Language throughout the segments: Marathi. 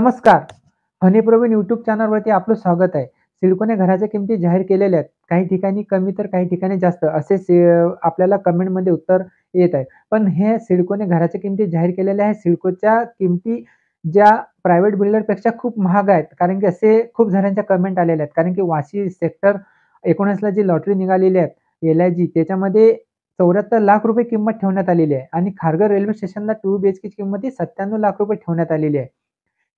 नमस्कार. हनी प्रवीण यूट्यूब चॅनलवरती आपलं स्वागत आहे. सिडकोने घराच्या किमती जाहीर केलेल्या आहेत. काही ठिकाणी कमी तर काही ठिकाणी जास्त असे आपल्याला कमेंटमध्ये उत्तर येत आहे. पण हे सिडकोने घराच्या किमती जाहीर केलेल्या आहेत. सिडकोच्या किमती ज्या प्रायव्हेट बिल्डरपेक्षा खूप महाग आहेत. कारण की असे खूप जणांच्या कमेंट आलेल्या आहेत. कारण की वाशी सेक्टर 19ला जी लॉटरी निघालेली आहे, LIG त्याच्यामध्ये 74 लाख रुपये किंमत ठेवण्यात आलेली आहे आणि खारघर रेल्वे स्टेशनला 2 BHKची किंमत ही 97 लाख रुपये ठेवण्यात आलेली आहे.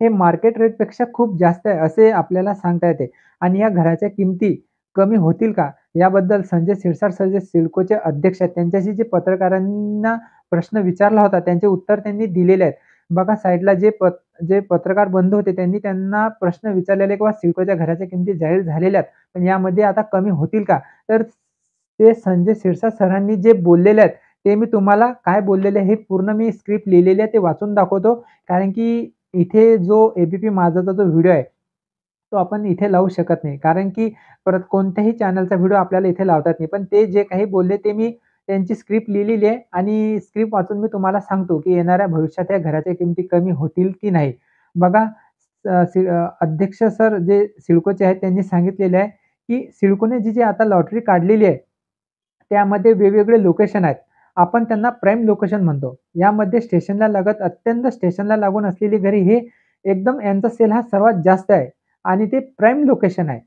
हे मार्केट रेटपेक्षा खूप जास्त आहे असे आपल्याला सांगता येते आणि या घराच्या किमती कमी होतील का? याबद्दल संजय शिरसाट सर जे सिडकोचे अध्यक्ष आहेत त्यांच्याशी जे पत्रकारांना प्रश्न विचारला होता त्यांचे उत्तर त्यांनी दिलेले आहेत. बघा साइडला जे पत्रकार बंधू होते त्यांनी त्यांना प्रश्न विचारलेले किंवा सिडकोच्या घराच्या किमती जाहीर झालेल्या आहेत. पण यामध्ये आता कमी होतील का? तर ते संजय शिरसाट सरांनी जे बोललेले आहेत ते मी तुम्हाला काय बोललेले हे पूर्ण मी स्क्रिप्ट लिहिलेली आहे ते वाचून दाखवतो. कारण की इथे जो ABP माझाचा जो व्हिडिओ आहे, तो आपण इथे लावू शकत नाही. कारण की परत कोणत्याही चॅनलचा व्हिडिओ आपल्याला इथे लावता येत नाही. पण ते जे काही बोलले ते मी त्यांची स्क्रिप्ट लिहिलेली आहे आणि स्क्रिप्ट वाचून मी तुम्हाला सांगतो, की येणाऱ्या भविष्यात या घराच्या किमती कमी होतील की नाही. बघा अध्यक्ष सर जे सिडकोचे आहेत त्यांनी सांगितलेले आहे, की सिडकोने जी आता लॉटरी काढलेली आहे, त्यामध्ये वेगवेगळे लोकेशन आहेत. आपण त्यांना प्राईम लोकेशन म्हणतो. यामध्ये स्टेशनला लगत अत्यंत स्टेशनला लागून असलेली घरे हे एकदम यांचा सेल हा सर्वात जास्त आहे आणि ते प्राईम लोकेशन आहे.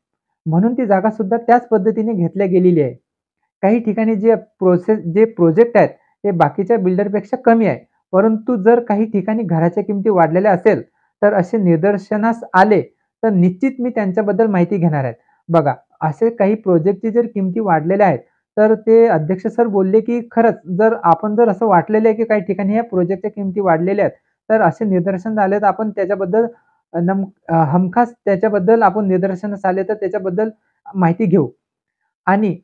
म्हणून ती जागासुद्धा त्याच पद्धतीने घेतल्या गेलेली आहे. काही ठिकाणी जे प्रोजेक्ट आहेत, ते बाकीच्या बिल्डरपेक्षा कमी आहे. परंतु जर काही ठिकाणी घराच्या किमती वाढलेल्या असेल, तर असे निदर्शनास आले, तर निश्चित मी त्यांच्याबद्दल माहिती घेणार आहे. बघा, असे काही प्रोजेक्टची जर किमती वाढलेल्या आहेत, तर ते अध्यक्ष सर बोलले, की खरंच जर असं वाटलेलं आहे, की काही ठिकाणी या प्रोजेक्टच्या किमती वाढलेल्या आहेत, तर असे निदर्शनास आले तर आपण त्याच्याबद्दल हमखास त्याच्याबद्दल आपण निदर्शनास आले तर त्याच्याबद्दल माहिती घेऊ. आणि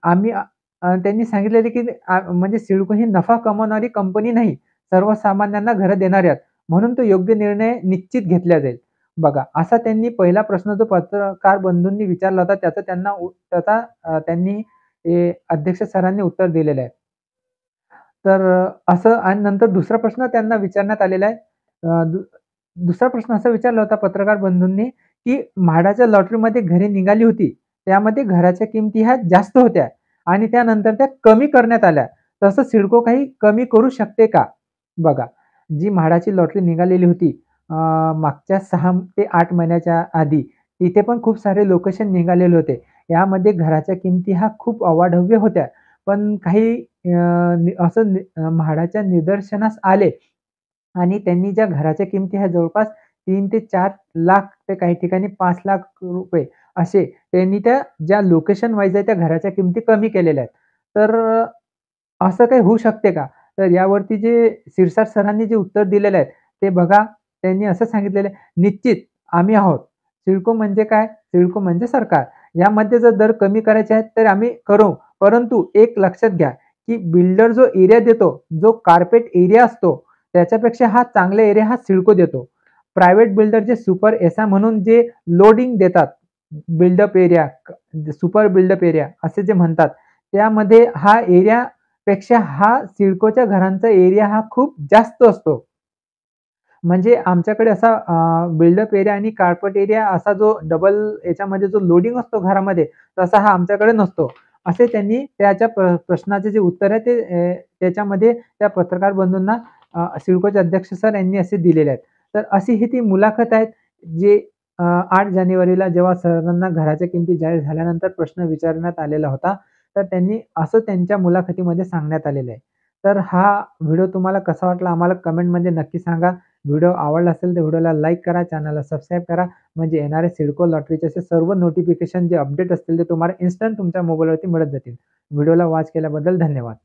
त्यांनी सांगितलेले, की म्हणजे सिडको ही नफा कमावणारी कंपनी नाही, सर्वसामान्यांना घरं देणारी आहेत. म्हणून तो योग्य निर्णय निश्चित घेतला जाईल. बघा, असा त्यांनी पहिला प्रश्न जो पत्रकार बंधूंनी विचारला होता त्यांनी अध्यक्ष सरांनी उत्तर दिलेलं आहे. तर असं आणि नंतर दुसरा प्रश्न त्यांना विचारण्यात आलेला आहे. दुसरा प्रश्न असा विचारला होता पत्रकार बंधूंनी, की म्हाडाच्या लॉटरीमध्ये घरे निघाली होती. त्यामध्ये घराच्या किमती ह्या जास्त होत्या आणि त्यानंतर त्या कमी करण्यात आल्या. तसं सिडको काही कमी करू शकते का? बघा, जी म्हाडाची लॉटरी निघालेली होती मागच्या 6 ते 8 महिन्याच्या आधी, तिथे पण खूप सारे लोकेशन निघालेले होते. यामध्ये घराच्या किमती ह्या खूप अवाढव्य होत्या. पण काही म्हाडाच्या निदर्शनास आले आणि त्यांनी ज्या घराच्या किमती ह्या जवळपास 3 ते 4 लाख ते काही ठिकाणी 5 लाख रुपये असे त्यांनी त्या ज्या लोकेशन वाईज आहे त्या घराच्या किमती कमी केलेल्या आहेत. तर असं काही होऊ शकते का? तर यावरती जे शिरसाट सरांनी जे उत्तर दिलेलं आहे, ते बघा त्यांनी असं सांगितलेलं आहे, "निश्चित आम्ही आहोत. सिडको म्हणजे काय? सिडको म्हणजे सरकार. यामध्ये जर दर कमी करायचे आहेत, तर आम्ही करू. परंतु एक लक्षात घ्या, की बिल्डर जो एरिया देतो, जो कार्पेट एरिया असतो, त्याच्यापेक्षा हा चांगला एरिया हा सिडको देतो. प्रायव्हेट बिल्डर जे सुपर एसा म्हणून जे लोडिंग देतात, build up area, super build up area असे जे म्हणतात, त्यामध्ये हा एरियापेक्षा हा सिडकोच्या घरांचा एरिया हा खूप जास्त असतो. म्हणजे आमच्याकडे असा बिल्डअप एरिया आणि कार्पेट एरिया असा जो डबल याच्यामध्ये जो लोडिंग असतो घरामध्ये, तसा हा आमच्याकडे नसतो. असे त्यांनी त्याच्या प्रश्नाचे जे उत्तर आहे ते त्याच्यामध्ये त्या पत्रकार बंधूंना सिडकोचे अध्यक्ष सर यांनी असे दिलेले आहेत. तर अशी ही ती मुलाखत आहे जे 8 जानेवारीला जेव्हा सरांना घराच्या किमती जाहीर झाल्यानंतर प्रश्न विचारण्यात आलेला होता. तर त्यांनी असं त्यांच्या मुलाखतीमध्ये सांगण्यात आलेलं आहे. तर हा व्हिडिओ तुम्हाला कसा वाटला आम्हाला कमेंटमध्ये नक्की सांगा. व्हिडिओ आवडला असेल तर व्हिडिओला लाईक करा, चॅनलला सबस्क्राईब करा. म्हणजे येणारे सिडको लॉटरीचे असे सर्व नोटिफिकेशन जे अपडेट असतील ते तुम्हाला इन्स्टंट तुमच्या मोबाईलवरती मिळत जातील. व्हिडिओला वॉच केल्याबद्दल धन्यवाद.